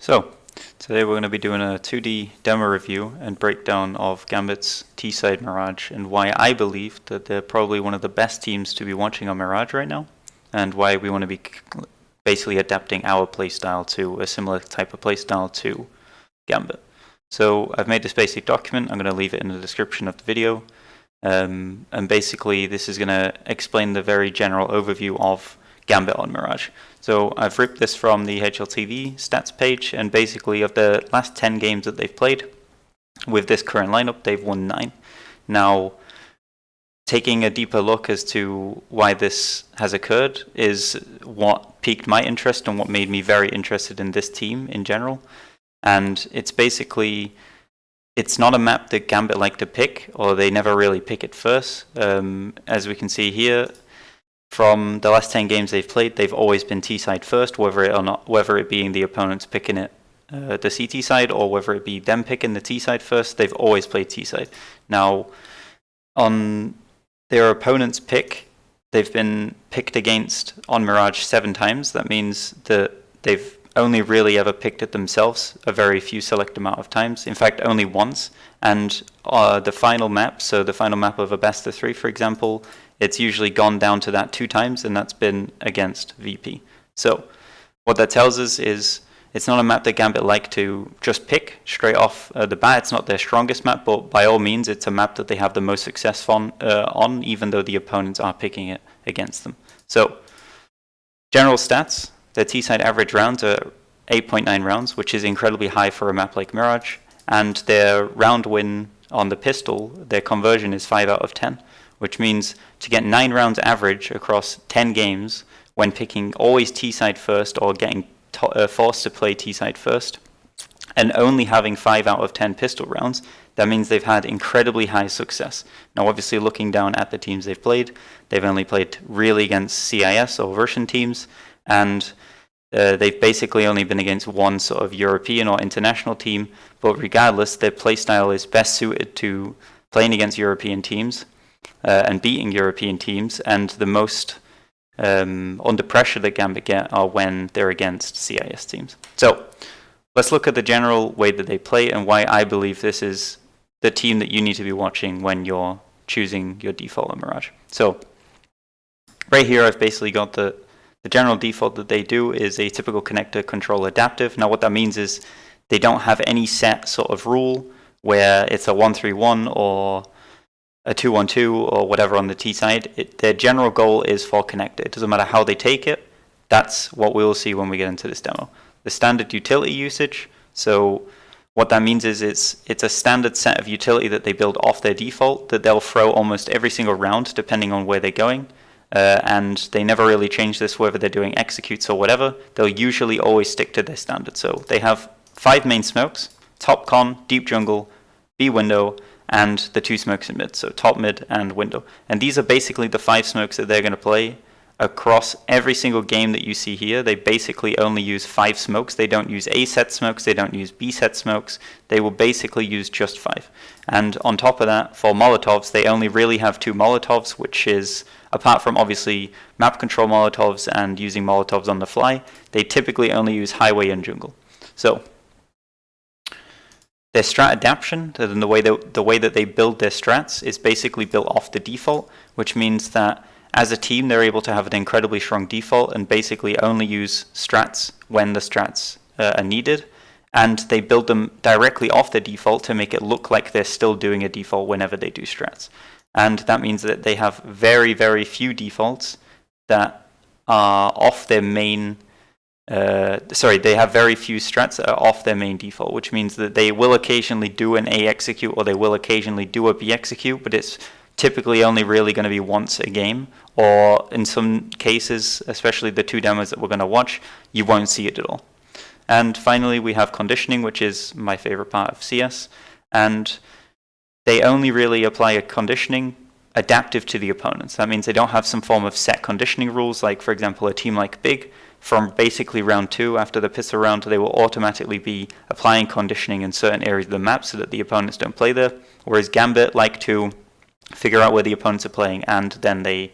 So, today we're going to be doing a 2D demo review and breakdown of Gambit's T-side Mirage and why I believe that they're probably one of the best teams to be watching on Mirage right now, and why we want to be basically adapting our playstyle to a similar type of playstyle to Gambit. So I've made this basic document. I'm going to leave it in the description of the video, and basically this is going to explain the very general overview of Gambit on Mirage. So I've ripped this from the HLTV stats page, and basically of the last 10 games that they've played with this current lineup, they've won 9. Now, taking a deeper look as to why this has occurred is what piqued my interest and what made me very interested in this team in general. And it's basically, it's not a map that Gambit like to pick, or they never really pick it first. As we can see here, from the last 10 games they've played, they've always been T-side first, whether it being the opponents picking it the CT side, or whether it be them picking the T side first, they've always played T side. Now, on their opponent's pick, they've been picked against on Mirage 7 times. That means that they've only really ever picked it themselves a very few select amount of times. In fact, only once. And the final map, so the final map of a best of 3, for example, it's usually gone down to that 2 times, and that's been against VP. So what that tells us is it's not a map that Gambit like to just pick straight off the bat. It's not their strongest map, but by all means, it's a map that they have the most success on, even though the opponents are picking it against them. So general stats, their T-side average rounds are 8.9 rounds, which is incredibly high for a map like Mirage. And their round win on the pistol, their conversion is 5 out of 10. Which means to get 9 rounds average across 10 games when picking always T-side first or getting forced to play T-side first, and only having 5 out of 10 pistol rounds, that means they've had incredibly high success. Now obviously looking down at the teams they've played, they've only played really against CIS or Russian teams, and they've basically only been against one sort of European or international team, but regardless, their playstyle is best suited to playing against European teams, and beating European teams, and the most under pressure that Gambit get are when they're against CIS teams. So let's look at the general way that they play and why I believe this is the team that you need to be watching when you're choosing your default on Mirage. So right here I've basically got the general default that they do is a typical connector control adaptive. Now what that means is they don't have any set sort of rule where it's a 1-3-1 or a 2-1-2 or whatever on the T side. Their general goal is for connector. It doesn't matter how they take it. That's what we'll see when we get into this demo. The standard utility usage. So what that means is it's a standard set of utility that they build off their default that they'll throw almost every single round depending on where they're going. And they never really change this whether they're doing executes or whatever. They'll usually always stick to their standard. So they have 5 main smokes: top con, deep jungle, B window, and the 2 smokes in mid, so top, mid, and window. And these are basically the 5 smokes that they're going to play across every single game that you see here. They basically only use 5 smokes. They don't use A set smokes, they don't use B set smokes. They will basically use just 5. And on top of that, for Molotovs, they only really have 2 Molotovs, which is, apart from obviously map control Molotovs and using Molotovs on the fly, they typically only use highway and jungle. So their strat adaptation, the way that they build their strats, is basically built off the default, which means that as a team they're able to have an incredibly strong default and basically only use strats when the strats are needed, and they build them directly off the default to make it look like they're still doing a default whenever they do strats. And that means that they have very, very few defaults that are off their main they have very few strats that are off their main default, which means that they will occasionally do an A execute or they will occasionally do a B execute, but it's typically only really going to be once a game, or in some cases, especially the 2 demos that we're going to watch, you won't see it at all. And finally, we have conditioning, which is my favorite part of CS, and they only really apply a conditioning adaptive to the opponents. That means they don't have some form of set conditioning rules, like for example a team like Big, from basically round 2, after the pistol round, they will automatically be applying conditioning in certain areas of the map so that the opponents don't play there, whereas Gambit like to figure out where the opponents are playing and then they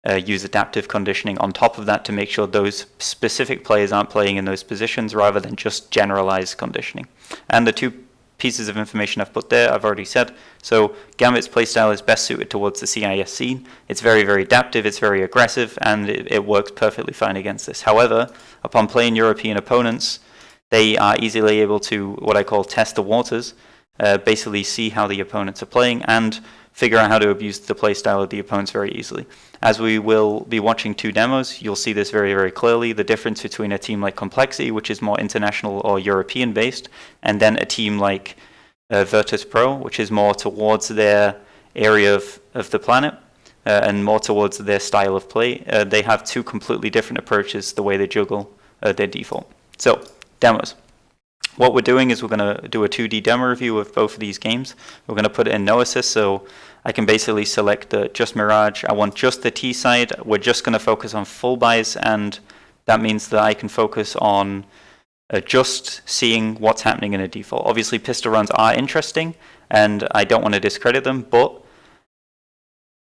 use adaptive conditioning on top of that to make sure those specific players aren't playing in those positions rather than just generalized conditioning. And the two pieces of information I've put there, I've already said. So Gambit's playstyle is best suited towards the CIS scene. It's very, very adaptive, it's very aggressive, and it works perfectly fine against this. However, upon playing European opponents, they are easily able to, what I call, test the waters, basically see how the opponents are playing and figure out how to abuse the playstyle of the opponents very easily. As we will be watching two demos, you'll see this very, very clearly, the difference between a team like Complexity, which is more international or European based, and then a team like Virtus.pro, which is more towards their area of the planet and more towards their style of play. They have two completely different approaches, the way they juggle their default. So, demos. What we're doing is we're going to do a 2D demo review of both of these games. We're going to put it in no assist, so I can basically select just Mirage. I want just the T side. We're just going to focus on full buys, and that means that I can focus on just seeing what's happening in a default. Obviously, pistol runs are interesting, and I don't want to discredit them, but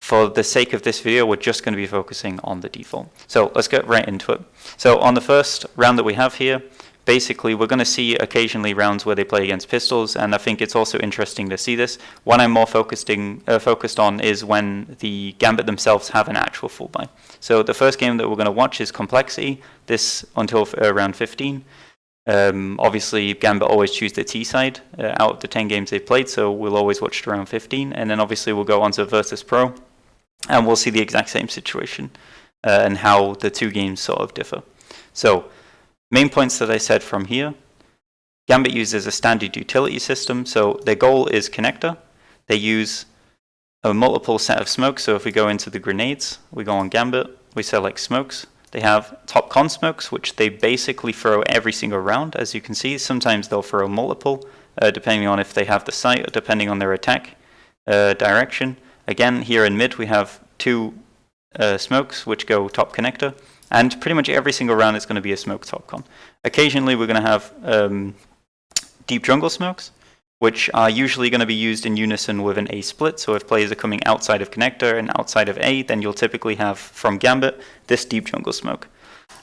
for the sake of this video, we're just going to be focusing on the default. So let's get right into it. So on the first round that we have here, basically, we're going to see occasionally rounds where they play against pistols, and I think it's also interesting to see this. What I'm more focused on is when the Gambit themselves have an actual full buy. So the first game that we're going to watch is Complexity, this until round 15. Obviously, Gambit always choose the T side out of the 10 games they've played, so we'll always watch to round 15. And then obviously we'll go on to Virtus.pro, and we'll see the exact same situation and how the two games sort of differ. So, main points that I said from here, Gambit uses a standard utility system, so their goal is connector. They use a multiple set of smokes, so if we go into the grenades, we go on Gambit, we select smokes. They have top con smokes, which they basically throw every single round, as you can see. Sometimes they'll throw multiple, depending on if they have the sight, or depending on their attack direction. Again, here in mid, we have two smokes, which go top connector. And pretty much every single round is going to be a smoke top con. Occasionally we're going to have deep jungle smokes, which are usually going to be used in unison with an A split. So if players are coming outside of connector and outside of A, then you'll typically have from Gambit this deep jungle smoke.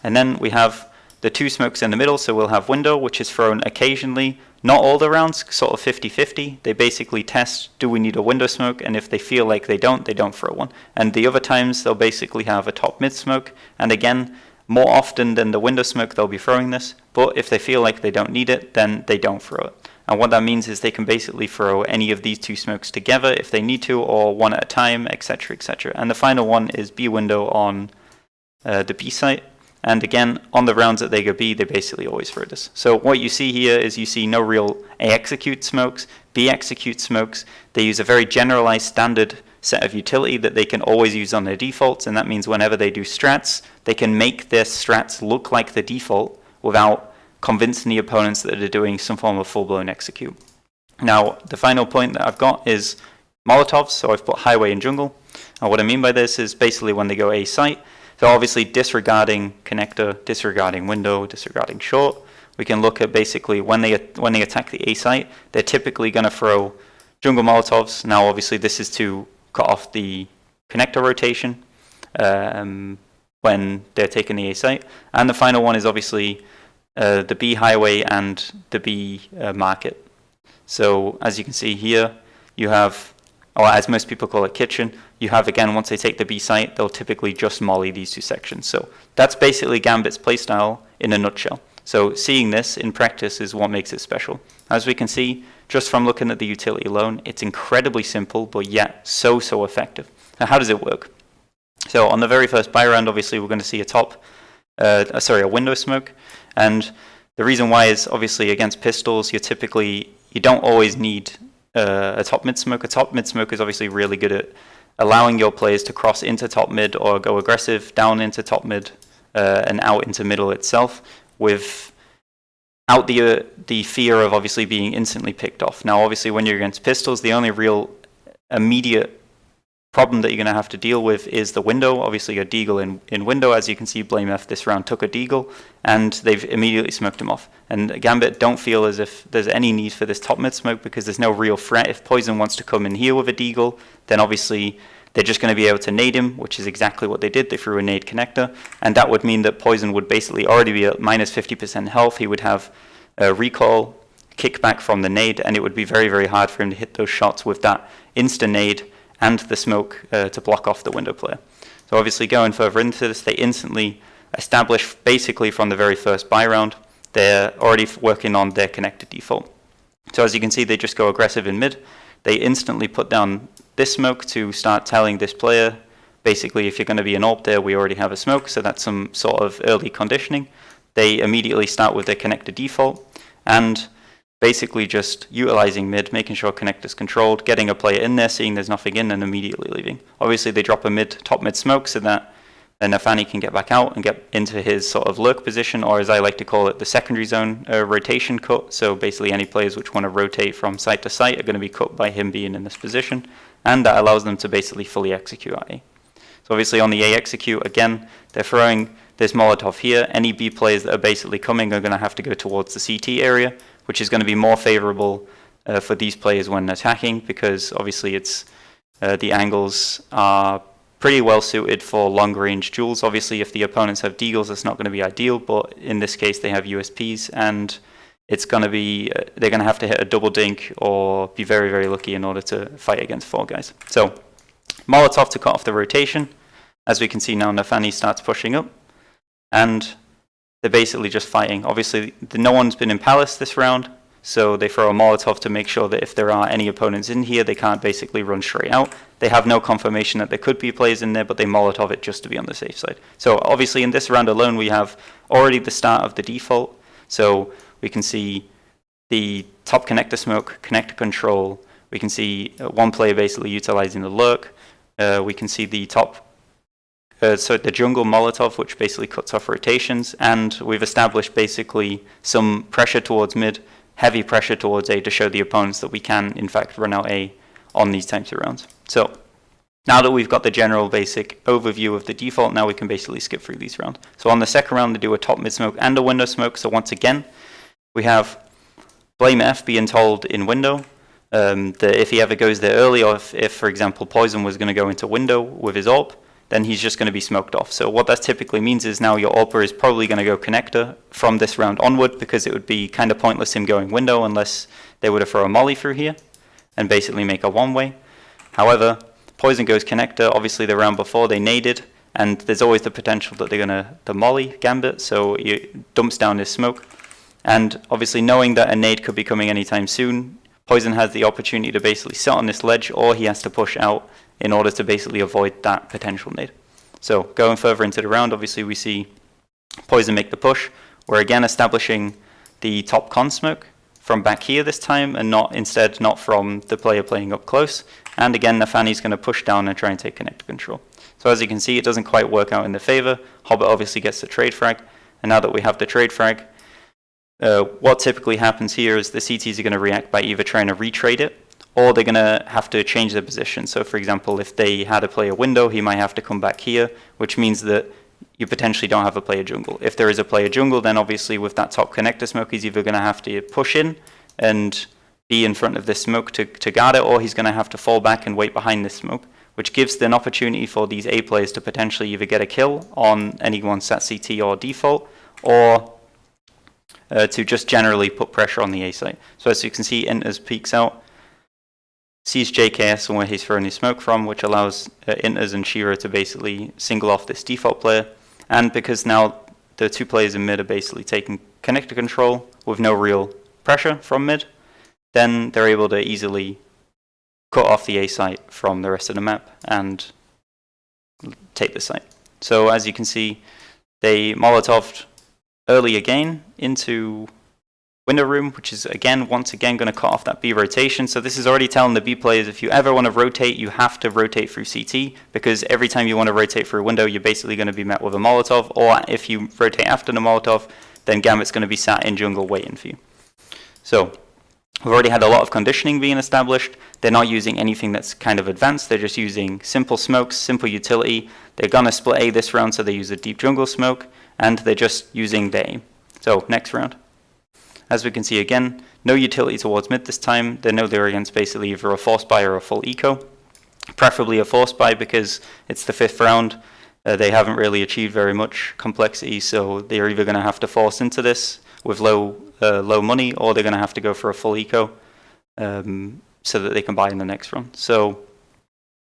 And then we have the two smokes in the middle, so we'll have window, which is thrown occasionally, not all the rounds, sort of 50-50. They basically test, do we need a window smoke? And if they feel like they don't throw one. And the other times, they'll basically have a top mid smoke. And again, more often than the window smoke, they'll be throwing this. But if they feel like they don't need it, then they don't throw it. And what that means is they can basically throw any of these two smokes together if they need to, or one at a time, etc., etc. And the final one is B window on the B site. And again, on the rounds that they go B, they basically always throw this. So what you see here is you see no real A execute smokes, B execute smokes. They use a very generalized standard set of utility that they can always use on their defaults, and that means whenever they do strats, they can make their strats look like the default without convincing the opponents that they're doing some form of full-blown execute. Now, the final point that I've got is Molotovs, so I've put highway and jungle. And what I mean by this is basically when they go A site, so obviously disregarding connector, disregarding window, disregarding short, we can look at basically when they attack the A site, they're typically going to throw jungle Molotovs. Now obviously this is to cut off the connector rotation when they're taking the A site. And the final one is obviously the B highway and the B market. So as you can see here, you have, or as most people call it, kitchen. You have, again, once they take the B site, they'll typically just molly these two sections. So that's basically Gambit's playstyle in a nutshell. So seeing this in practice is what makes it special. As we can see, just from looking at the utility alone, it's incredibly simple, but yet so effective. Now, how does it work? So on the very first buy round, obviously, we're going to see a window smoke. And the reason why is obviously against pistols, you don't always need a top mid smoke. A top mid smoke is obviously really good at allowing your players to cross into top mid or go aggressive down into top mid and out into middle itself without the fear of obviously being instantly picked off. Now obviously when you're against pistols, the only real immediate problem that you're going to have to deal with is the window. Obviously a deagle in window, as you can see, Blame F this round took a deagle and they've immediately smoked him off. And Gambit don't feel as if there's any need for this top mid smoke because there's no real threat. If Poison wants to come in here with a deagle, then obviously they're just going to be able to nade him, which is exactly what they did. They threw a nade connector, and that would mean that Poison would basically already be at minus 50% health. He would have a recoil, kickback from the nade, and it would be very, very hard for him to hit those shots with that insta nade and the smoke to block off the window player. So obviously going further into this, they instantly establish basically from the very first buy round, they're already working on their connected default. So as you can see, they just go aggressive in mid. They instantly put down this smoke to start telling this player, basically, if you're going to be an AWP there, we already have a smoke, so that's some sort of early conditioning. They immediately start with their connected default, and basically just utilizing mid, making sure connector's controlled, getting a player in there, seeing there's nothing in, and immediately leaving. Obviously, they drop a top mid smoke so that then Nafani can get back out and get into his sort of lurk position, or as I like to call it, the secondary zone rotation cut. So basically any players which want to rotate from site to site are going to be cut by him being in this position, and that allows them to basically fully execute at A. So obviously on the A execute, again, they're throwing this Molotov here. Any B players that are basically coming are going to have to go towards the CT area, which is going to be more favorable for these players when attacking, because obviously it's the angles are pretty well suited for long range duels. Obviously if the opponents have deagles, it's not going to be ideal, but in this case they have USPs, and it's going to be they're going to have to hit a double dink or be very, very lucky in order to fight against 4 guys. So Molotov to cut off the rotation. As we can see now, Nafani starts pushing up, and they're basically just fighting. Obviously no one's been in Palace this round, so they throw a Molotov to make sure that if there are any opponents in here, they can't basically run straight out. They have no confirmation that there could be players in there, but they Molotov it just to be on the safe side. So obviously in this round alone, we have already the start of the default. So we can see the top connector smoke, connector control. We can see one player basically utilizing the lurk. We can see the top, so the jungle Molotov, which basically cuts off rotations. And we've established basically some pressure towards mid, heavy pressure towards A to show the opponents that we can, in fact, run out A on these types of rounds. So now that we've got the general basic overview of the default, now we can basically skip through these rounds. So on the second round, they do a top mid smoke and a window smoke. So once again, we have Blame F being told in window that if he ever goes there early, or if for example, Poison was going to go into window with his AWP, then he's just going to be smoked off. So what that typically means is now your AWPer is probably going to go connector from this round onward, because it would be kind of pointless him going window unless they would have thrown a molly through here and basically make a one-way. However, Poison goes connector. Obviously the round before they naded, and there's always the potential that they're going to the molly Gambit, so he dumps down his smoke. And obviously knowing that a nade could be coming anytime soon, Poison has the opportunity to basically sit on this ledge, or he has to push out in order to basically avoid that potential nade. So going further into the round, obviously we see Poison make the push. We're again establishing the top con smoke from back here this time, and not from the player playing up close. And again, Nafani's going to push down and try and take connector control. So as you can see, it doesn't quite work out in their favor. Hobbit obviously gets the trade frag, and now that we have the trade frag, what typically happens here is the CTs are going to react by either trying to retrade it, or they're going to have to change their position. So for example, if they had a player window, he might have to come back here, which means that you potentially don't have a player jungle. If there is a player jungle, then obviously with that top connector smoke, he's either going to have to push in and be in front of this smoke to guard it, or he's going to have to fall back and wait behind this smoke, which gives an opportunity for these A players to potentially either get a kill on anyone sat CT or default, or to just generally put pressure on the A site. So as you can see, Inters peeks out, sees JKS and where he's throwing his smoke from, which allows Inters and Shira to basically single off this default player. And because now the 2 players in mid are basically taking connector control with no real pressure from mid, then they're able to easily cut off the A site from the rest of the map and take the site. So as you can see, they Molotoved early again into window room, which is once again going to cut off that B rotation. So this is already telling the B players, if you ever want to rotate, you have to rotate through CT, because every time you want to rotate through a window, you're basically going to be met with a Molotov, or if you rotate after the Molotov, then Gambit's going to be sat in jungle waiting for you. So we've already had a lot of conditioning being established. They're not using anything that's kind of advanced. They're just using simple smokes, simple utility. They're going to split A this round, so they use a deep jungle smoke, and they're just using their aim. So next round. As we can see again, no utility towards mid this time. They know they're against basically either a force buy or a full eco. preferably a force buy because it's the 5th round. They haven't really achieved very much complexity, so they're either going to have to force into this with low money, or they're going to have to go for a full eco so that they can buy in the next run. So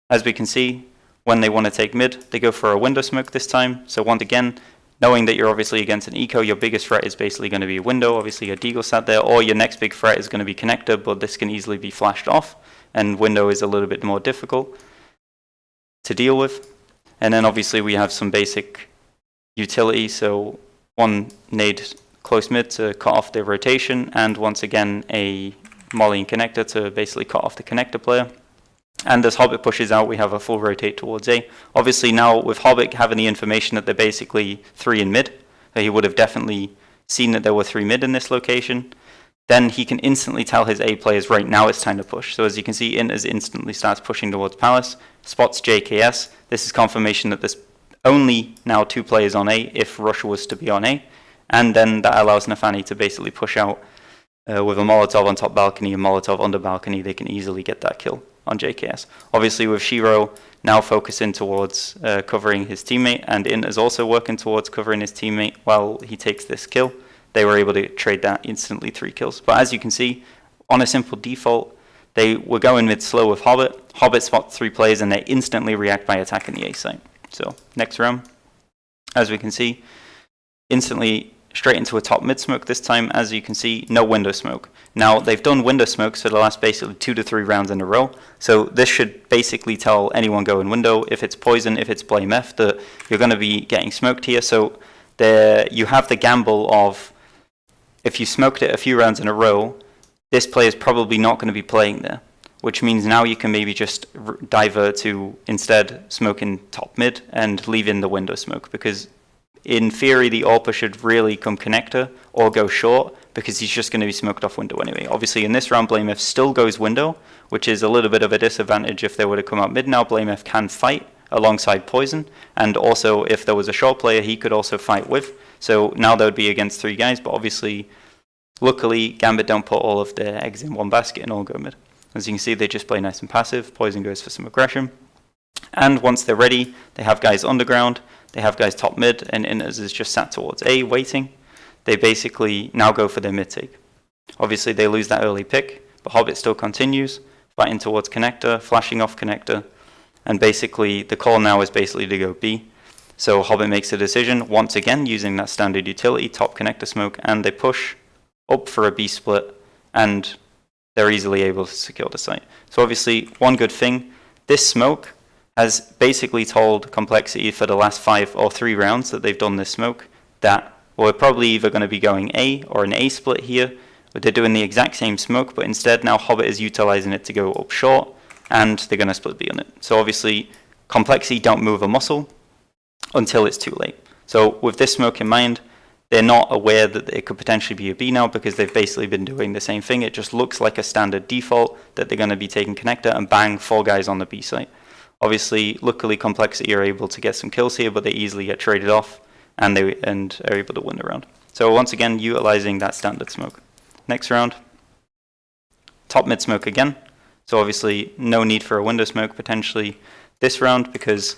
as we can see, when they want to take mid, they go for a window smoke this time. So once again, knowing that you're obviously against an eco, your biggest threat is basically going to be a window. Obviously a deagle sat there, or your next big threat is going to be connector, but this can easily be flashed off, and window is a little bit more difficult to deal with. And then obviously we have some basic utility, so one nade close mid to cut off the rotation, and once again a molly and connector to basically cut off the connector player. And as Hobbit pushes out, we have a full rotate towards A. Obviously now with Hobbit having the information that they're basically 3 in mid, so he would have definitely seen that there were 3 mid in this location, then he can instantly tell his A players, right now it's time to push. So as you can see, Inters instantly starts pushing towards Palace, spots JKS. This is confirmation that there's only now 2 players on A if Rush was to be on A. And then that allows Nafani to basically push out with a Molotov on top balcony and Molotov under balcony. They can easily get that kill on JKS. Obviously with Shiro now focusing towards covering his teammate, and Inters also working towards covering his teammate while he takes this kill, they were able to trade that instantly 3 kills. But as you can see, on a simple default, they were going mid slow with Hobbit. Hobbit spots 3 players and they instantly react by attacking the A site. So next round, as we can see, instantly straight into a top mid smoke this time. As you can see, no window smoke. Now they've done window smokes for the last basically 2 to 3 rounds in a row. So this should basically tell anyone going window, if it's poison, if it's blame F, that you're going to be getting smoked here. So there you have the gamble of, if you smoked it a few rounds in a row, this player is probably not going to be playing there, which means now you can maybe just divert to instead smoking top mid and leave in the window smoke, because in theory the AWPer should really come connector or go short, because he's just going to be smoked off window anyway. Obviously in this round BlameF still goes window, which is a little bit of a disadvantage if they were to come out mid now. BlameF can fight alongside poison, and also if there was a short player he could also fight with. So now they would be against 3 guys, but obviously, luckily, Gambit don't put all of their eggs in one basket and all go mid. As you can see, they just play nice and passive. Poison goes for some aggression. And once they're ready, they have guys underground, they have guys top mid, and Inters is just sat towards A, waiting. They basically now go for their mid take. Obviously, they lose that early pick, but Hobbit still continues, fighting towards connector, flashing off connector, and basically, the call now is basically to go B. So Hobbit makes a decision, once again, using that standard utility, top connector smoke, and they push up for a B split, and they're easily able to secure the site. So obviously, one good thing, this smoke has basically told Complexity for the last 5 or 3 rounds that they've done this smoke, that we're probably either going to be going A or an A split here, but they're doing the exact same smoke, but instead now Hobbit is utilizing it to go up short, and they're going to split B on it. So obviously, Complexity don't move a muscle until it's too late. So with this smoke in mind, they're not aware that it could potentially be a B now, because they've basically been doing the same thing. It just looks like a standard default that they're going to be taking connector and bang 4 guys on the B site. Obviously, luckily Complexity are able to get some kills here, but they easily get traded off and are able to win the round. So once again, utilizing that standard smoke. Next round, top mid smoke again. So obviously no need for a window smoke potentially this round, because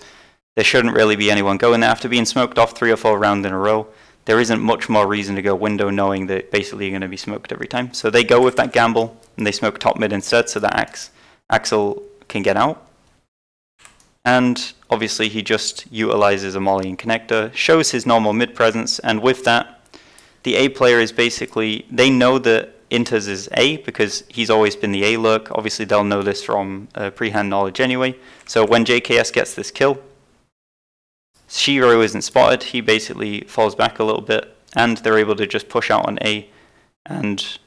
there shouldn't really be anyone going there. After being smoked off 3 or 4 rounds in a row, there isn't much more reason to go window, knowing that basically you're going to be smoked every time. So they go with that gamble, and they smoke top mid instead, so that Axel can get out. And obviously he just utilizes a molly and connector, shows his normal mid presence, and with that, the A player is basically, they know that Inters is A, because he's always been the A lurk. Obviously they'll know this from pre-hand knowledge anyway. So when JKS gets this kill, Shiro isn't spotted, he basically falls back a little bit, and they're able to just push out on A. And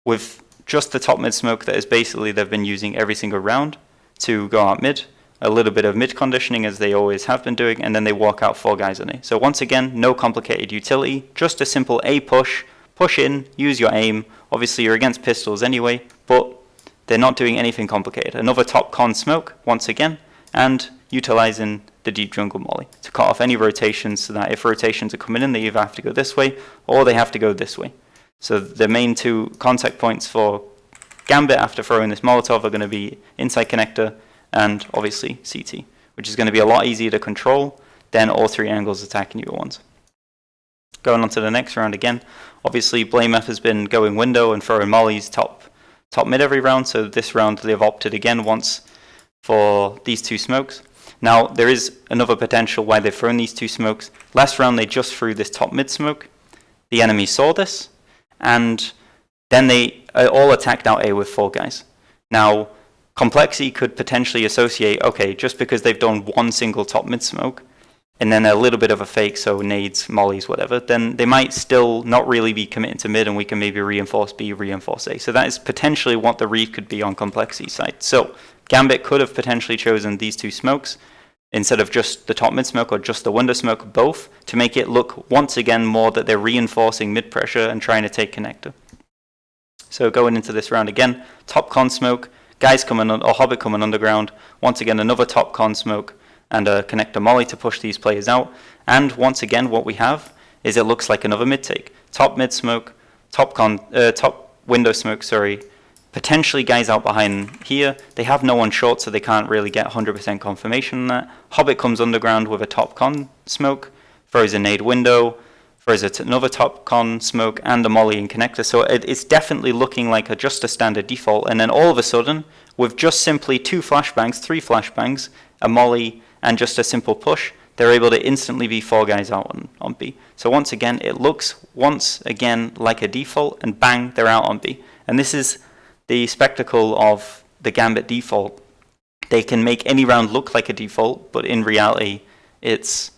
with just the top mid smoke that is basically they've been using every single round to go out mid, a little bit of mid conditioning as they always have been doing, and then they walk out 4 guys on A. So once again, no complicated utility, just a simple A push, push in, use your aim. Obviously you're against pistols anyway, but they're not doing anything complicated. Another top con smoke, once again, and utilizing the deep jungle molly to cut off any rotations, so that if rotations are coming in, they either have to go this way or they have to go this way. So the main 2 contact points for Gambit after throwing this Molotov are going to be inside connector and obviously CT, which is going to be a lot easier to control than all three angles attacking you at once. Going on to the next round again, obviously BlameF has been going window and throwing mollies top mid every round, so this round they've opted again once for these two smokes. Now there is another potential why they've thrown these two smokes. Last round they just threw this top mid smoke, the enemy saw this, and then they all attacked out A with 4 guys. Now Complexity could potentially associate, okay, just because they've done one single top mid smoke, and then a little bit of a fake, so nades, mollies, whatever, then they might still not really be committing to mid, and we can maybe reinforce B, reinforce A. So that is potentially what the read could be on Complexity side. So Gambit could have potentially chosen these two smokes instead of just the top mid smoke or just the window smoke, both, to make it look once again more that they're reinforcing mid pressure and trying to take connector. So going into this round again, top con smoke, guys coming on, or Hobbit coming underground, once again another top con smoke, and a connector molly to push these players out. And once again what we have is it looks like another mid take. Top mid smoke, top window smoke, sorry, potentially guys out behind here. They have no one short, so they can't really get 100% confirmation on that. Hobbit comes underground with a top con smoke, throws a nade window, throws another top con smoke, and a molly and connector. So it's definitely looking like just a standard default. And then all of a sudden, with just simply 2 flashbangs, 3 flashbangs, a molly, and just a simple push, they're able to instantly be 4 guys out on B. So once again, it looks once again like a default, and bang, they're out on B. And this is the spectacle of the Gambit default. They can make any round look like a default, but in reality, it's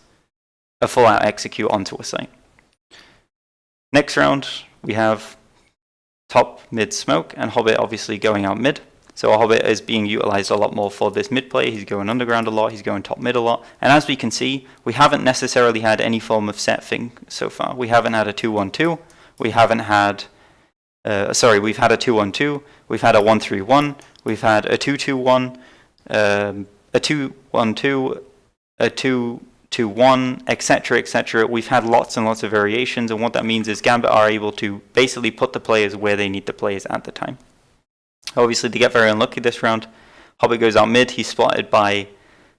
a full-out execute onto a site. Next round, we have top mid smoke, and Hobbit obviously going out mid. So Hobbit is being utilized a lot more for this mid play. He's going underground a lot, he's going top mid a lot. And as we can see, we haven't necessarily had any form of set thing so far. We haven't had a 2-1-2, we haven't had, we've had a 2-1-2, we've had a 1-3-1, we've had a 2-2-1, a 2-1-2, a 2-2-1, etc., etc. We've had lots and lots of variations, and what that means is Gambit are able to basically put the players where they need the players at the time. Obviously, they get very unlucky this round. Hobbit goes out mid, he's spotted by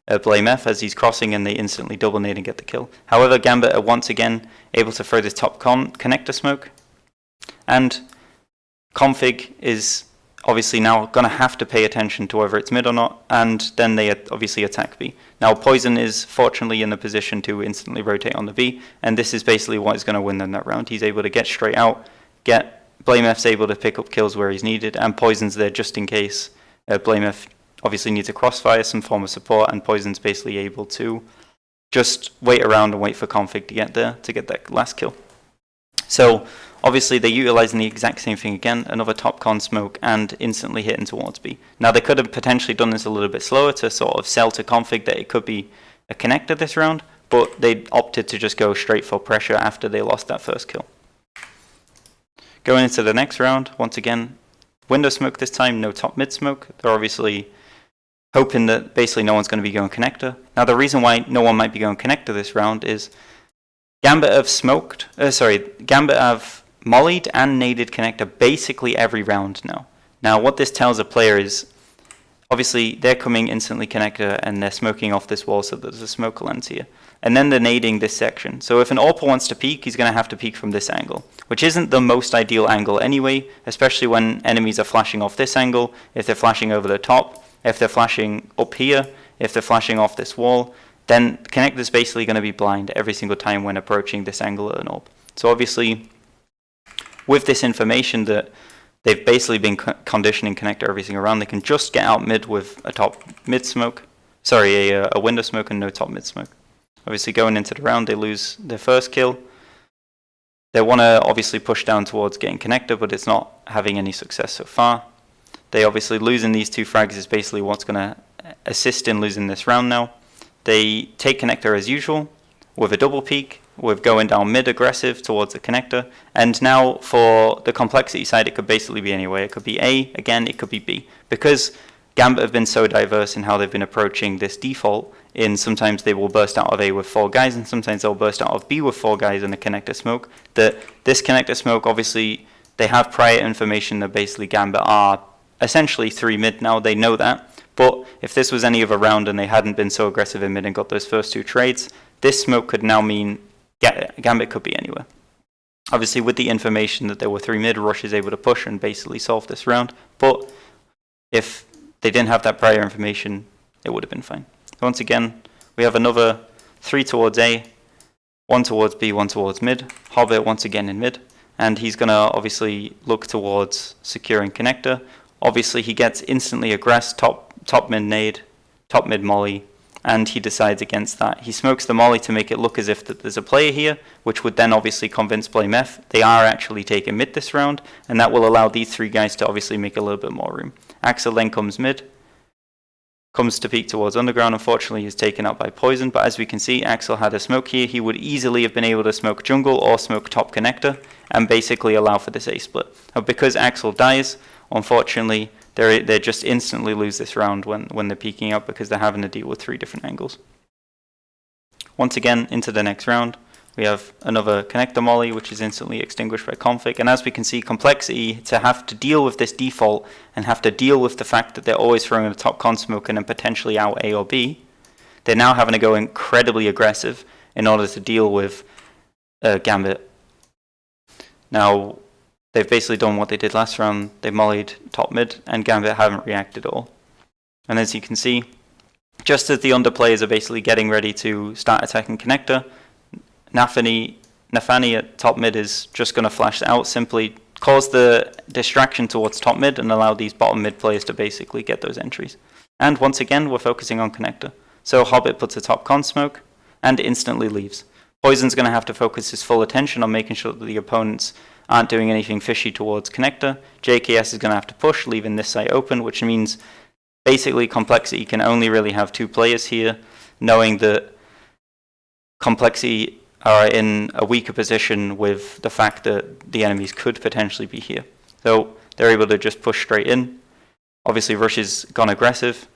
BlameF as he's crossing, and they instantly double nade and get the kill. However, Gambit are once again able to throw this top connector smoke, and Config is obviously now going to have to pay attention to whether it's mid or not, and then they obviously attack B. Now Poison is fortunately in the position to instantly rotate on the B, and this is basically what is going to win them that round. He's able to get straight out, BlameF's able to pick up kills where he's needed, and Poison's there just in case BlameF obviously needs a crossfire, some form of support, and Poison's basically able to just wait around and wait for Config to get there to get that last kill. So obviously they're utilizing the exact same thing again, another top con smoke, and instantly hitting towards B. Now they could have potentially done this a little bit slower to sort of sell to Config that it could be a connector this round, but they opted to just go straight for pressure after they lost that first kill. Going into the next round, once again, window smoke this time, no top mid smoke. They're obviously hoping that basically no one's going to be going connector. Now the reason why no one might be going connector this round is Gambit have Gambit have mollied and naded connector basically every round now. Now what this tells a player is, obviously they're coming instantly connector and they're smoking off this wall so that there's a smoke lens here. And then they're nading this section. So if an AWPer wants to peek, he's going to have to peek from this angle, which isn't the most ideal angle anyway, especially when enemies are flashing off this angle, if they're flashing over the top, if they're flashing up here, if they're flashing off this wall, then the connector's basically going to be blind every single time when approaching this angle at an AWP. So obviously, with this information that they've basically been conditioning connector every single round, they can just get out mid with a top mid smoke, a window smoke and no top mid smoke. Obviously going into the round, they lose their first kill. They want to obviously push down towards getting connector, but it's not having any success so far. They obviously losing these 2 frags is basically what's going to assist in losing this round now. They take connector as usual with a double peek, with going down mid aggressive towards the connector. And now for the complexity side, it could basically be anywhere. It could be A, again, it could be B. Because Gambit have been so diverse in how they've been approaching this default, in sometimes they will burst out of A with 4 guys, and sometimes they'll burst out of B with 4 guys in a connector smoke. That this connector smoke, obviously, they have prior information that basically Gambit are essentially 3 mid now, they know that. But if this was any other round and they hadn't been so aggressive in mid and got those first 2 trades, this smoke could now mean Gambit could be anywhere. Obviously, with the information that there were 3 mid, Rush is able to push and basically solve this round. But if they didn't have that prior information, it would have been fine. Once again, we have another 3 towards A, 1 towards B, 1 towards mid. Hobbit once again in mid. And he's going to obviously look towards securing connector. Obviously, he gets instantly aggressed, top mid nade, top mid molly, and he decides against that. He smokes the molly to make it look as if that there's a player here, which would then obviously convince Blame F they are actually taking mid this round, and that will allow these 3 guys to obviously make a little bit more room. Axel then comes mid, comes to peek towards underground. Unfortunately, he's taken out by poison, but as we can see, Axel had a smoke here. He would easily have been able to smoke jungle or smoke top connector and basically allow for this A split. But because Axel dies, unfortunately, they just instantly lose this round when they're peeking up because they're having to deal with 3 different angles. Once again, into the next round, we have another connector molly, which is instantly extinguished by config. And as we can see, complexity to have to deal with this default and have to deal with the fact that they're always throwing a top con smoke and then potentially out A or B, they're now having to go incredibly aggressive in order to deal with Gambit. Now, they've basically done what they did last round. They mollied top mid, and Gambit haven't reacted at all. And as you can see, just as the underplayers are basically getting ready to start attacking connector, Nafani at top mid is just going to flash out, simply cause the distraction towards top mid and allow these bottom mid players to basically get those entries. And once again, we're focusing on connector. So Hobbit puts a top con smoke and instantly leaves. Poison's going to have to focus his full attention on making sure that the opponents aren't doing anything fishy towards connector. JKS is going to have to push, leaving this site open, which means basically complexity can only really have 2 players here, knowing that complexity are in a weaker position with the fact that the enemies could potentially be here. So they're able to just push straight in. Obviously, Rush has gone aggressive,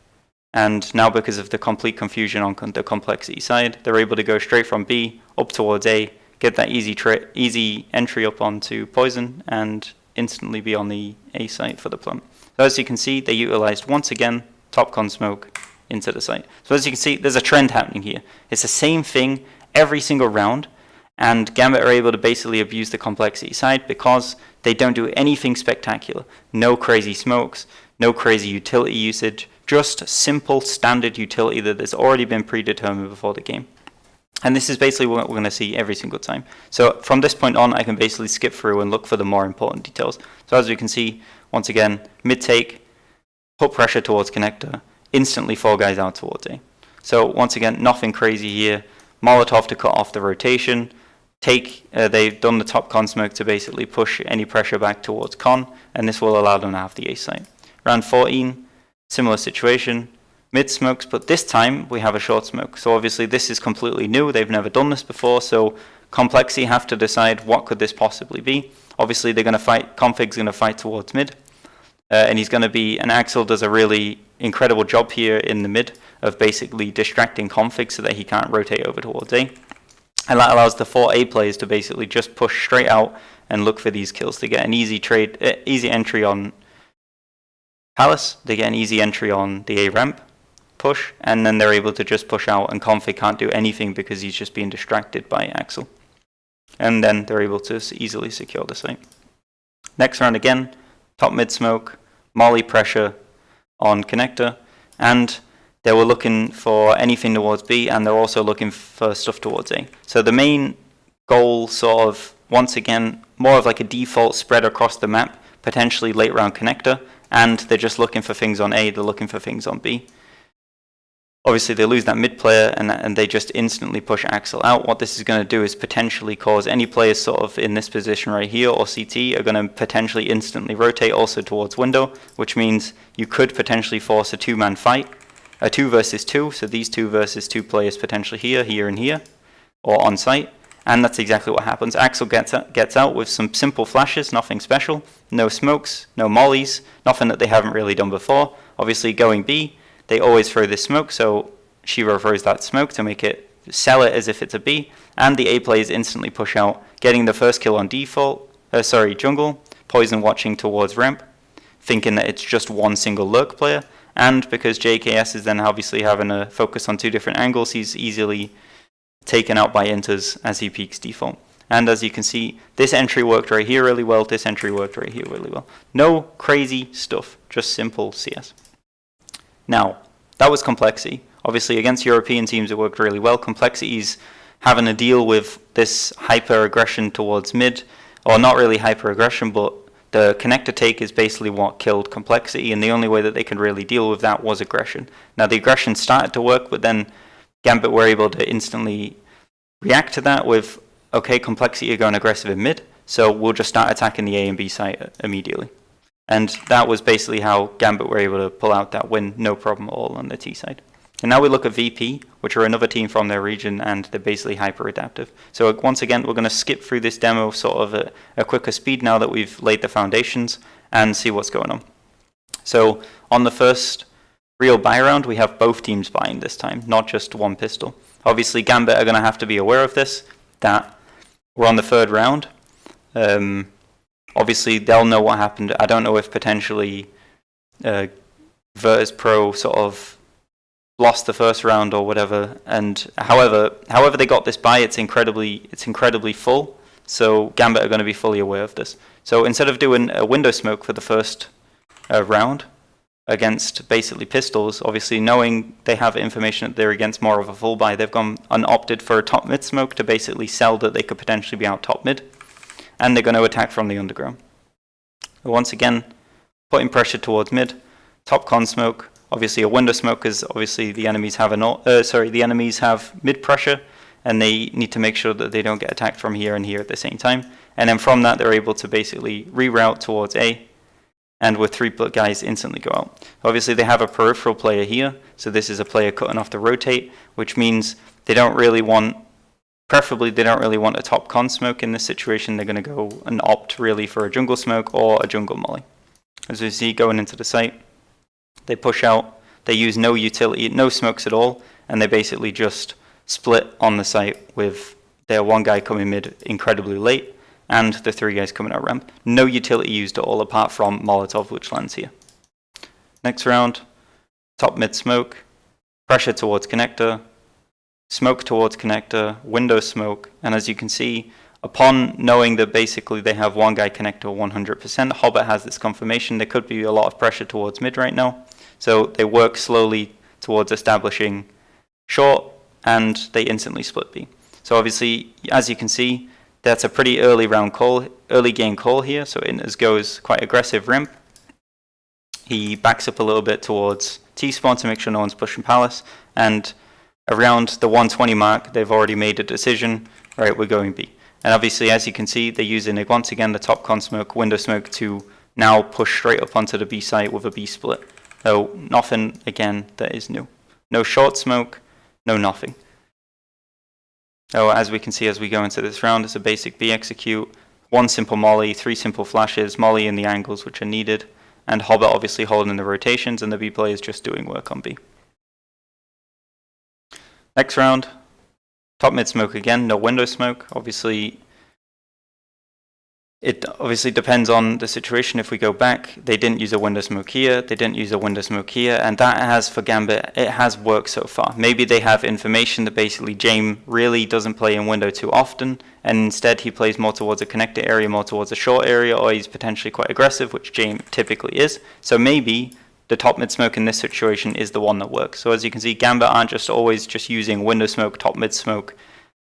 and now because of the complete confusion on the complexity side, they're able to go straight from B up towards A, get that easy entry up onto Poison, and instantly be on the A site for the plant. So as you can see, they utilized once again top con smoke into the site. So as you can see, there's a trend happening here. It's the same thing every single round, and Gambit are able to basically abuse the complexity side because they don't do anything spectacular. No crazy smokes, no crazy utility usage, just simple standard utility that has already been predetermined before the game. And this is basically what we're going to see every single time. So from this point on, I can basically skip through and look for the more important details. So as we can see, once again, mid take, put pressure towards connector, instantly 4 guys out towards A. So once again, nothing crazy here. Molotov to cut off the rotation. They've done the top con smoke to basically push any pressure back towards con, and this will allow them to have the A site. Round 14, similar situation. Mid smokes, but this time we have a short smoke. So obviously this is completely new. They've never done this before, so complexity have to decide what could this possibly be. Obviously they're going to fight, config's going to fight towards mid, and he's going to be, and Axel does a really incredible job here in the mid of basically distracting config so that he can't rotate over towards A. And that allows the 4 A players to basically just push straight out and look for these kills to get an easy entry on Palace. They get an easy entry on the A ramp push, and then they're able to just push out, and config can't do anything because he's just being distracted by Axel. And then they're able to easily secure the site. Next round again, top mid smoke, molly pressure on connector, and they were looking for anything towards B, and they're also looking for stuff towards A. So the main goal sort of, once again, more of like a default spread across the map, potentially late round connector, and they're just looking for things on A, they're looking for things on B. Obviously they lose that mid player and they just instantly push Axel out. What this is going to do is potentially cause any players sort of in this position right here or CT are going to potentially instantly rotate also towards window, which means you could potentially force a 2-man fight, a 2 versus 2, so these 2 versus 2 players potentially here, here and here, or on site. And that's exactly what happens. Axel gets out with some simple flashes, nothing special, no smokes, no mollies, nothing that they haven't really done before. Obviously going B, they always throw this smoke, so Shiro throws that smoke to make it, sell it as if it's a B, and the A players instantly push out, getting the first kill on jungle, Poison watching towards ramp, thinking that it's just one single lurk player, And because JKS is then obviously having a focus on 2 different angles, he's easily taken out by inters as he peaks default. And as you can see, this entry worked right here really well, this entry worked right here really well. No crazy stuff, just simple CS. Now, that was complexity. Obviously, against European teams, it worked really well. Complexity's having to deal with this hyper-aggression towards mid, or not really hyper-aggression, but the connector take is basically what killed complexity, and the only way that they could really deal with that was aggression. Now, the aggression started to work, but then Gambit were able to instantly react to that with, okay, complexity are going aggressive in mid, so we'll just start attacking the A and B site immediately. And that was basically how Gambit were able to pull out that win, no problem at all on the T side. And now we look at VP, which are another team from their region, and they're basically hyper-adaptive. So once again, we're going to skip through this demo sort of at a quicker speed now that we've laid the foundations and see what's going on. So on the first real buy round, we have both teams buying this time, not just one pistol. Obviously, Gambit are going to have to be aware of this, that we're on the 3rd round. Obviously, they'll know what happened. I don't know if potentially Virtus.pro sort of lost the 1st round or whatever, and however they got this buy, it's incredibly full, so Gambit are going to be fully aware of this. So instead of doing a window smoke for the 1st round against basically pistols, obviously knowing they have information that they're against more of a full buy, they've gone and opted for a top mid smoke to basically sell that they could potentially be out top mid, and they're going to attack from the underground. Once again, putting pressure towards mid, top con smoke. Obviously, a window smoke is obviously the enemies have the enemies have mid pressure, and they need to make sure that they don't get attacked from here and here at the same time. And then from that, they're able to basically reroute towards A, and with 3 guys instantly go out. Obviously, they have a peripheral player here, so this is a player cutting off the rotate, which means they don't really want, preferably they don't really want a top con smoke in this situation. They're going to go and opt really for a jungle smoke or a jungle molly. As we see going into the site, they push out, they use no utility, no smokes at all, and they basically just split on the site with their 1 guy coming mid incredibly late, and the 3 guys coming out ramp. No utility used at all apart from Molotov, which lands here. Next round, top mid smoke, pressure towards connector, smoke towards connector, window smoke, and as you can see, upon knowing that basically they have 1 guy connector 100%, Hobbit has this confirmation. There could be a lot of pressure towards mid right now. So they work slowly towards establishing short, and they instantly split B. So obviously, as you can see, that's a pretty early game call here. So Inters goes quite aggressive rimp. He backs up a little bit towards T-spawn to make sure no one's pushing Palace. And around the 120 mark, they've already made a decision. Right, we're going B. And obviously, as you can see, they're using, once again, the top con smoke, window smoke to now push straight up onto the B site with a B split. So nothing, again, that is new. No short smoke, no nothing. So as we can see as we go into this round, it's a basic B execute, 1 simple molly, 3 simple flashes, molly in the angles which are needed, and Hobbit obviously holding the rotations, and the B player is just doing work on B. Next round, top mid smoke again, no window smoke. Obviously, it obviously depends on the situation. If we go back, they didn't use a window smoke here, they didn't use a window smoke here, and that has, for Gambit, it has worked so far. Maybe they have information that basically James really doesn't play in window too often, and instead he plays more towards a connector area, more towards a short area, or he's potentially quite aggressive, which James typically is. So maybe the top mid smoke in this situation is the one that works. So as you can see, Gambit aren't just always just using window smoke, top mid smoke,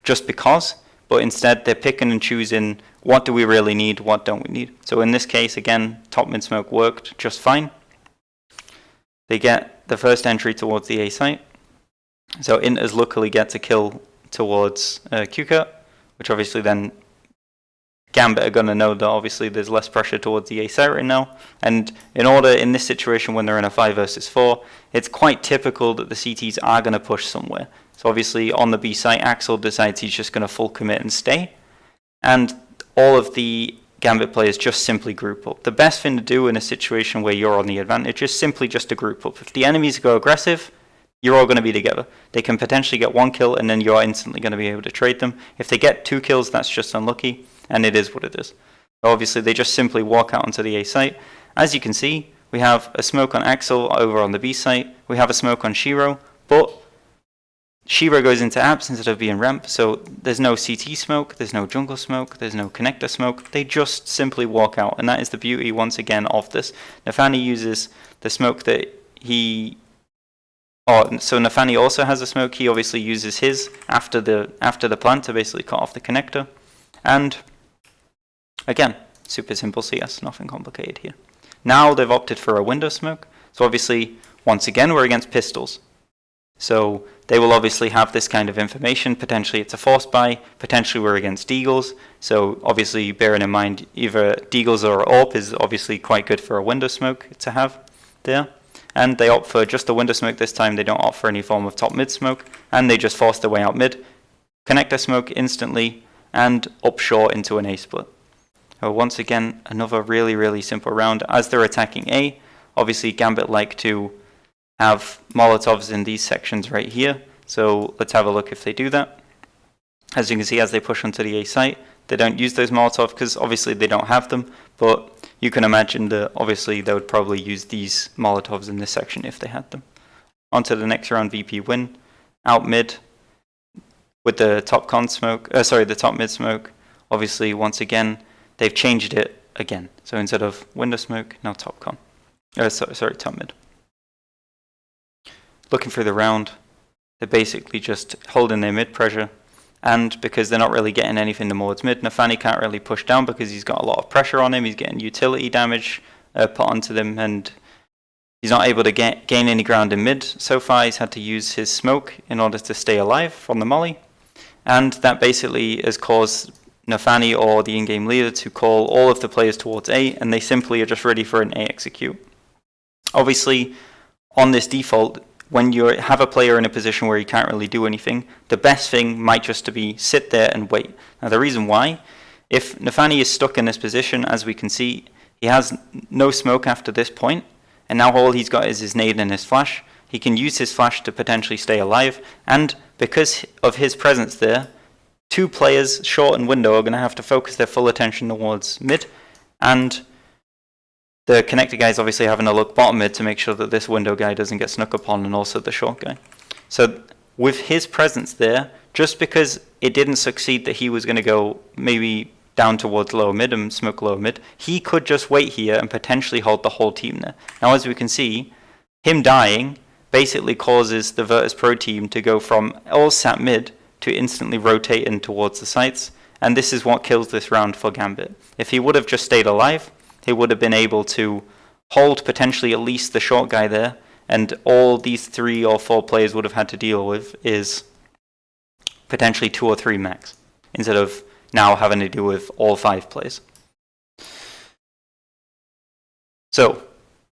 just because, but instead they're picking and choosing what do we really need, what don't we need. So in this case, again, top mid smoke worked just fine. They get the first entry towards the A site. So Inters luckily gets a kill towards Q-Cut, which obviously then Gambit are going to know that obviously there's less pressure towards the A site right now. And in order, in this situation when they're in a 5 versus 4, it's quite typical that the CTs are going to push somewhere. So obviously on the B site, Axel decides he's just going to full commit and stay. And all of the Gambit players just simply group up. The best thing to do in a situation where you're on the advantage is simply just to group up. If the enemies go aggressive, you're all going to be together. They can potentially get 1 kill and then you're instantly going to be able to trade them. If they get 2 kills, that's just unlucky, and it is what it is. Obviously, they just simply walk out onto the A site. As you can see, We have a smoke on Axel over on the B site. We have a smoke on Shiro, but Shiro goes into apps instead of being ramp, so there's no CT smoke, there's no jungle smoke, there's no connector smoke. They just simply walk out, and that is the beauty once again of this. Nafani uses the smoke that he... Oh, so Nafani also has a smoke. He obviously uses his after the plant to basically cut off the connector. And again, super simple CS, nothing complicated here. Now they've opted for a window smoke. So obviously, once again, we're against pistols. So they will obviously have this kind of information. Potentially it's a force buy. Potentially we're against deagles. So obviously bearing in mind either deagles or AWP is obviously quite good for a window smoke to have there. And they opt for just the window smoke this time. They don't opt for any form of top mid smoke. And they just force their way out mid. Connector smoke instantly and up short into an A split. So once again, another really, really simple round. As they're attacking A, obviously Gambit like to have Molotovs in these sections right here. So let's have a look if they do that. As you can see, as they push onto the A site, they don't use those Molotovs because obviously they don't have them. But you can imagine that obviously they would probably use these Molotovs in this section if they had them. On to the next round, VP win. Out mid with the top the top mid smoke. Obviously, once again, they've changed it again. So instead of window smoke, now top con. Top mid. Looking through the round, they're basically just holding their mid pressure, and because they're not really getting anything towards mid, Nafani can't really push down because he's got a lot of pressure on him. He's getting utility damage put onto them, and he's not able to gain any ground in mid. So far, he's had to use his smoke in order to stay alive from the molly, and that basically has caused Nafani or the in-game leader to call all of the players towards A, and they simply are just ready for an A execute. Obviously, on this default, when you have a player in a position where he can't really do anything, the best thing might just to be sit there and wait. Now the reason why, if Nafani is stuck in this position, as we can see, he has no smoke after this point, and now all he's got is his nade and his flash. He can use his flash to potentially stay alive, and because of his presence there, two players, short and window, are going to have to focus their full attention towards mid, and the connector guy is obviously having a look bottom mid to make sure that this window guy doesn't get snuck upon, and also the short guy. So with his presence there, just because it didn't succeed that he was going to go maybe down towards lower mid and smoke lower mid, he could just wait here and potentially hold the whole team there. Now as we can see, him dying basically causes the Virtus.pro team to go from all sat mid to instantly rotate in towards the sites, and this is what kills this round for Gambit. If he would have just stayed alive, he would have been able to hold potentially at least the short guy there, and all these 3 or 4 players would have had to deal with is potentially 2 or 3 max, instead of now having to deal with all 5 players. So,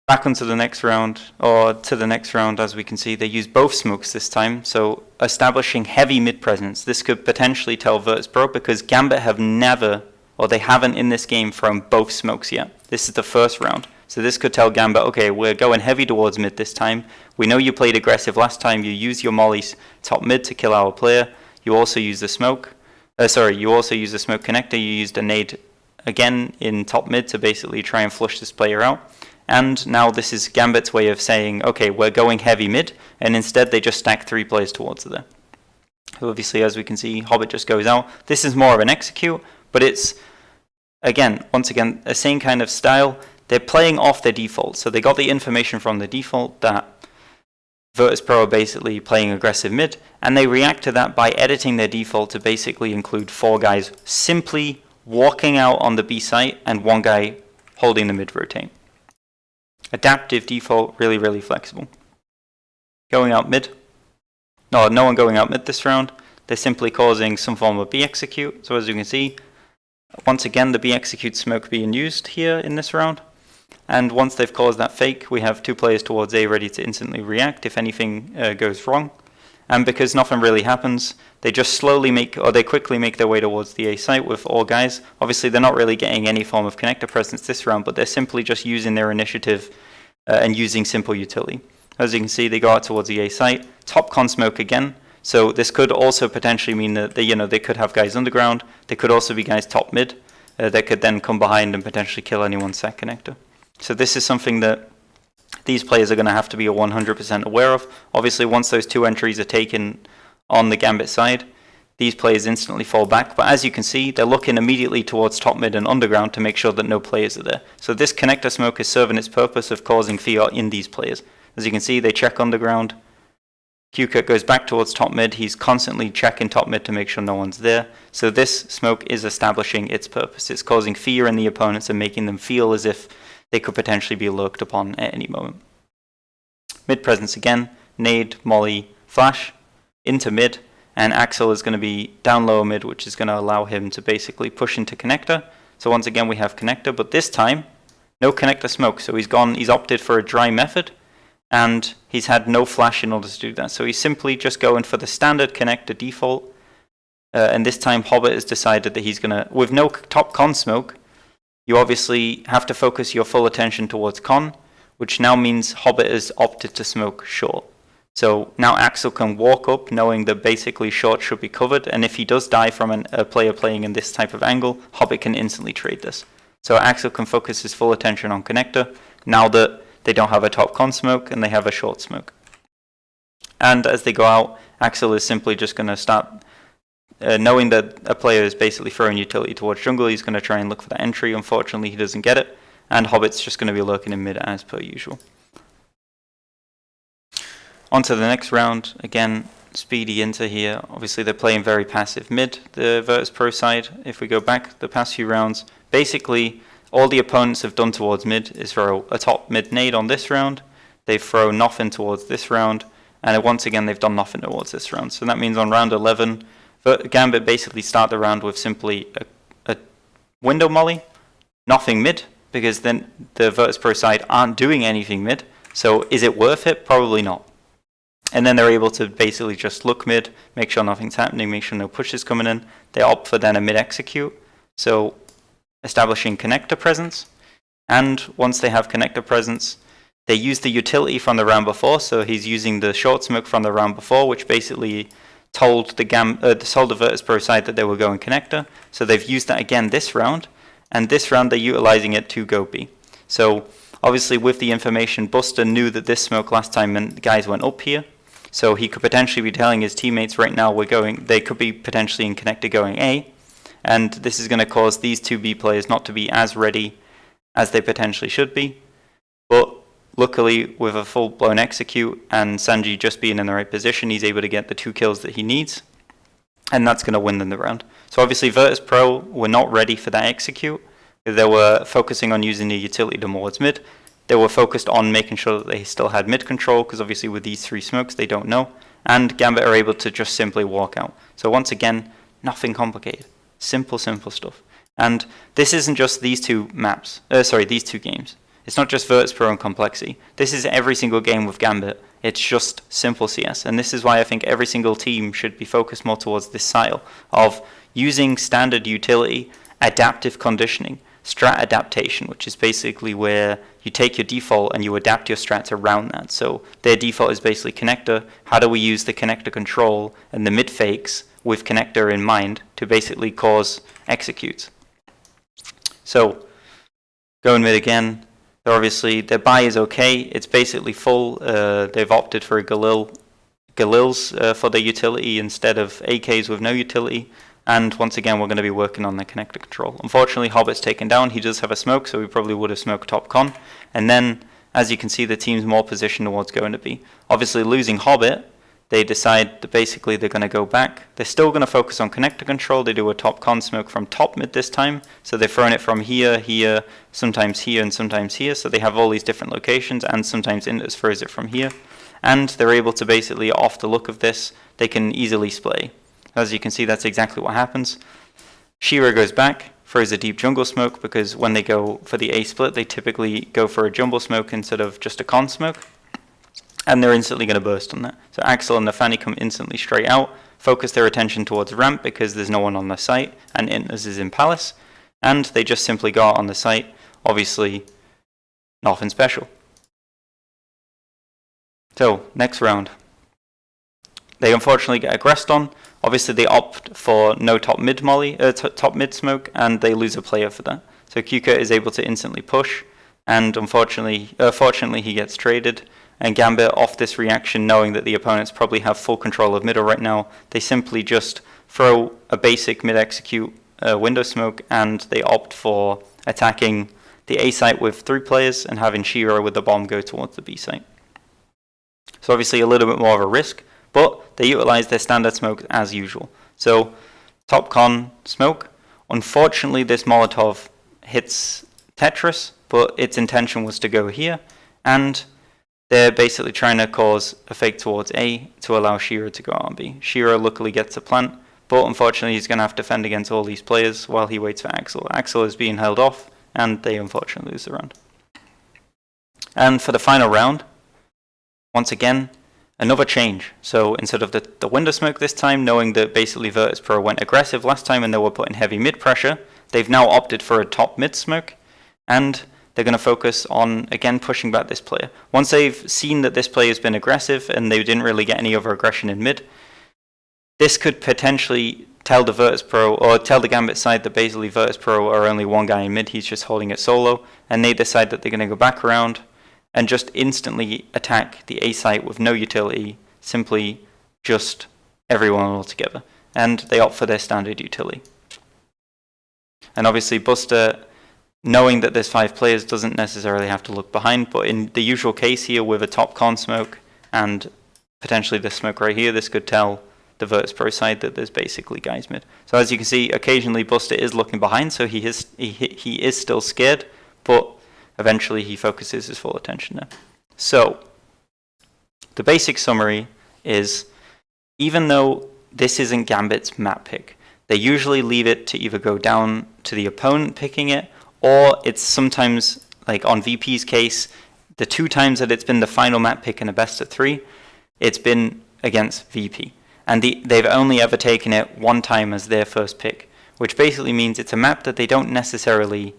back onto the next round, or to the next round, as we can see, they use both smokes this time, so establishing heavy mid presence. This could potentially tell Virtus.pro because Gambit have never, or they haven't in this game, thrown both smokes yet. This is the first round. So this could tell Gambit, okay, we're going heavy towards mid this time. We know you played aggressive last time. You used your mollies top mid to kill our player. You also used the smoke. You also used the smoke connector. You used a nade again in top mid to basically try and flush this player out. And now this is Gambit's way of saying, okay, we're going heavy mid. And instead they just stack 3 players towards there. So obviously, as we can see, Hobbit just goes out. This is more of an execute, but it's, again, once again, the same kind of style. They're playing off their default. So they got the information from the default that Virtus.pro are basically playing aggressive mid, and they react to that by editing their default to basically include 4 guys simply walking out on the B site and 1 guy holding the mid rotate. Adaptive default, really, really flexible. Going out mid. No one going out mid this round. They're simply causing some form of B execute. So as you can see, once again, the B execute smoke being used here in this round. And once they've caused that fake, we have 2 players towards A ready to instantly react if anything goes wrong. And because nothing really happens, they just slowly they quickly make their way towards the A site with all guys. Obviously, they're not really getting any form of connector presence this round, but they're simply just using their initiative and using simple utility. As you can see, they go out towards the A site. Top con smoke again. So this could also potentially mean that they could have guys underground. They could also be guys top mid that could then come behind and potentially kill anyone's sat connector. So this is something that these players are going to have to be 100% aware of. Obviously, once those 2 entries are taken on the Gambit side, these players instantly fall back. But as you can see, they're looking immediately towards top mid and underground to make sure that no players are there. So this connector smoke is serving its purpose of causing fear in these players. As you can see, they check underground. QCut goes back towards top mid. He's constantly checking top mid to make sure no one's there. So this smoke is establishing its purpose. It's causing fear in the opponents and making them feel as if they could potentially be lurked upon at any moment. Mid presence again, nade, molly, flash, into mid, and Axel is going to be down lower mid, which is going to allow him to basically push into connector. So once again we have connector, but this time no connector smoke. So he's opted for a dry method, and he's had no flash in order to do that. So he's simply just going for the standard connector default, and this time Hobbit has decided that he's going to, with no top con smoke, you obviously have to focus your full attention towards con, which now means Hobbit has opted to smoke short. So now Axel can walk up knowing that basically short should be covered, and if he does die from a player playing in this type of angle, Hobbit can instantly trade this. So Axel can focus his full attention on connector now that they don't have a top con smoke and they have a short smoke. And as they go out, Axel is simply just going to start, knowing that a player is basically throwing utility towards jungle, he's going to try and look for that entry. Unfortunately, he doesn't get it, and Hobbit's just going to be lurking in mid as per usual. On to the next round, again, Speedy into here. Obviously they're playing very passive mid, the Virtus.pro side. If we go back the past few rounds, basically all the opponents have done towards mid is throw a top mid nade on this round, they throw nothing towards this round, and once again they've done nothing towards this round. So that means on round 11, Gambit basically start the round with simply a window molly, nothing mid, because then the Virtus.pro side aren't doing anything mid. So is it worth it? Probably not. And then they're able to basically just look mid, make sure nothing's happening, make sure no push is coming in. They opt for then a mid execute, so establishing connector presence. And once they have connector presence, they use the utility from the round before. So he's using the short smoke from the round before, which basically told the Virtus.pro side that they were going connector. So they've used that again this round, and this round they're utilizing it to go B. So obviously with the information, Buster knew that this smoke last time meant guys went up here. So he could potentially be telling his teammates right now they could be potentially in connector going A, and this is going to cause these two B players not to be as ready as they potentially should be. But luckily, with a full-blown execute and Sanji just being in the right position, he's able to get the 2 kills that he needs, and that's going to win them the round. So obviously Virtus.pro were not ready for that execute. They were focusing on using the utility towards mid. They were focused on making sure that they still had mid control, because obviously with these 3 smokes they don't know. And Gambit are able to just simply walk out. So once again, nothing complicated. Simple stuff. And this isn't just these two games. It's not just Virtus.pro and complexity. This is every single game with Gambit. It's just simple CS. And this is why I think every single team should be focused more towards this style of using standard utility, adaptive conditioning, strat adaptation, which is basically where you take your default and you adapt your strats around that. So their default is basically connector. How do we use the connector control and the mid fakes with connector in mind to basically cause executes? So going mid again, obviously their buy is okay. It's basically full. They've opted for a Galils for their utility instead of AKs with no utility. And once again, we're going to be working on the connector control. Unfortunately, Hobbit's taken down. He does have a smoke, so we probably would have smoked top con. And then, as you can see, the team's more positioned towards going to B. Obviously, losing Hobbit, they decide that basically they're going to go back. They're still going to focus on connector control. They do a top con smoke from top mid this time. So they're throwing it from here, sometimes here, and sometimes here. So they have all these different locations, and sometimes Indus throws it from here. And they're able to basically, off the look of this, they can easily splay. As you can see, that's exactly what happens. Shira goes back, throws a deep jungle smoke, because when they go for the A split, they typically go for a jumble smoke instead of just a con smoke. And they're instantly going to burst on that. So Axel and Nafani come instantly straight out, focus their attention towards ramp because there's no one on the site, and Inters is in palace. And they just simply go out on the site. Obviously, nothing special. So, next round. They unfortunately get aggressed on. Obviously, they opt for no top mid molly, top mid smoke, and they lose a player for that. So QCut is able to instantly push. and fortunately he gets traded. And Gambit, off this reaction, knowing that the opponents probably have full control of middle right now, they simply just throw a basic mid-execute window smoke, and they opt for attacking the A site with 3 players and having Shiro with the bomb go towards the B site. So obviously a little bit more of a risk, but they utilize their standard smoke as usual. So top con smoke. Unfortunately, this Molotov hits Tetris, but its intention was to go here, and they're basically trying to cause a fake towards A to allow Shiro to go on B. Shiro luckily gets a plant, but unfortunately he's going to have to defend against all these players while he waits for Axel. Axel is being held off, and they unfortunately lose the round. And for the final round, once again, another change. So instead of the window smoke this time, knowing that basically Virtus.pro went aggressive last time and they were putting heavy mid pressure, they've now opted for a top mid smoke, and they're going to focus on, again, pushing back this player. Once they've seen that this player has been aggressive and they didn't really get any other aggression in mid, this could potentially tell the Virtus.pro, or tell the Gambit side that basically Virtus.pro are only one guy in mid, he's just holding it solo, and they decide that they're going to go back around and just instantly attack the A site with no utility, simply just everyone altogether. And they opt for their standard utility. And obviously Buster, knowing that there's 5 players, doesn't necessarily have to look behind, but in the usual case here with a top con smoke and potentially this smoke right here, this could tell the Virtus.pro side that there's basically guys mid. So as you can see, occasionally Buster is looking behind, so he is still scared, but eventually he focuses his full attention there. So the basic summary is, even though this isn't Gambit's map pick, they usually leave it to either go down to the opponent picking it, or it's sometimes, like on VP's case, the 2 times that it's been the final map pick in a best of 3, it's been against VP. And they've only ever taken it 1 time as their first pick, which basically means it's a map that they don't necessarily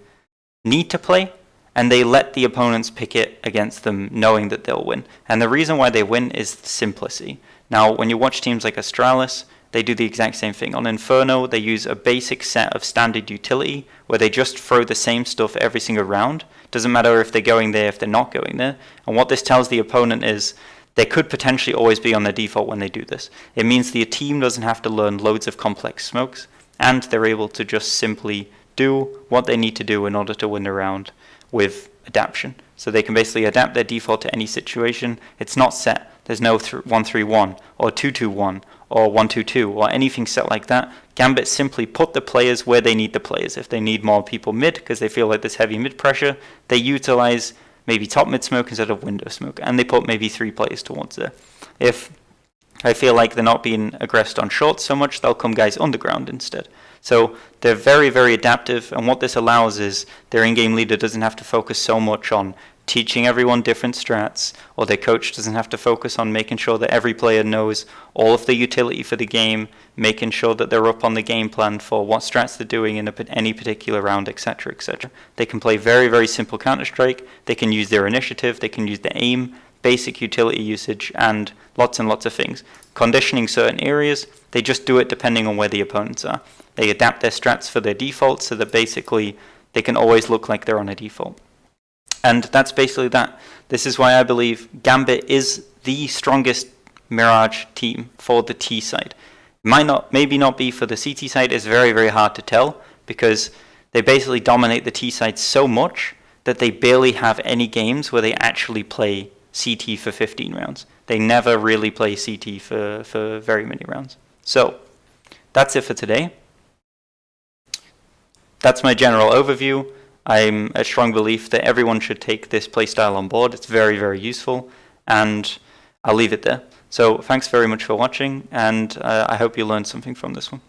need to play, and they let the opponents pick it against them knowing that they'll win. And the reason why they win is simplicity. Now, when you watch teams like Astralis, they do the exact same thing. On Inferno, they use a basic set of standard utility where they just throw the same stuff every single round. Doesn't matter if they're going there, if they're not going there. And what this tells the opponent is they could potentially always be on their default when they do this. It means the team doesn't have to learn loads of complex smokes, and they're able to just simply do what they need to do in order to win the round with adaptation. So they can basically adapt their default to any situation. It's not set. There's no 1-3-1 or 2-2-1 or 1-2-2 or anything set like that. Gambit simply put the players where they need the players. If they need more people mid because they feel like there's heavy mid pressure, they utilize maybe top mid smoke instead of window smoke, and they put maybe 3 players towards there. If I feel like they're not being aggressed on short so much, they'll come guys underground instead. So they're very, very adaptive, and what this allows is their in-game leader doesn't have to focus so much on teaching everyone different strats, or their coach doesn't have to focus on making sure that every player knows all of the utility for the game, making sure that they're up on the game plan for what strats they're doing in any particular round, etc., etc. They can play very, very simple Counter-Strike, they can use their initiative, they can use the aim, basic utility usage, and lots of things. Conditioning certain areas, they just do it depending on where the opponents are. They adapt their strats for their default so that basically they can always look like they're on a default. And that's basically that. This is why I believe Gambit is the strongest Mirage team for the T side. Maybe not be for the CT side. It's very, very hard to tell because they basically dominate the T side so much that they barely have any games where they actually play CT for 15 rounds. They never really play CT for very many rounds. So that's it for today. That's my general overview. I'm a strong belief that everyone should take this playstyle on board. It's very, very useful, and I'll leave it there. So thanks very much for watching, and I hope you learned something from this one.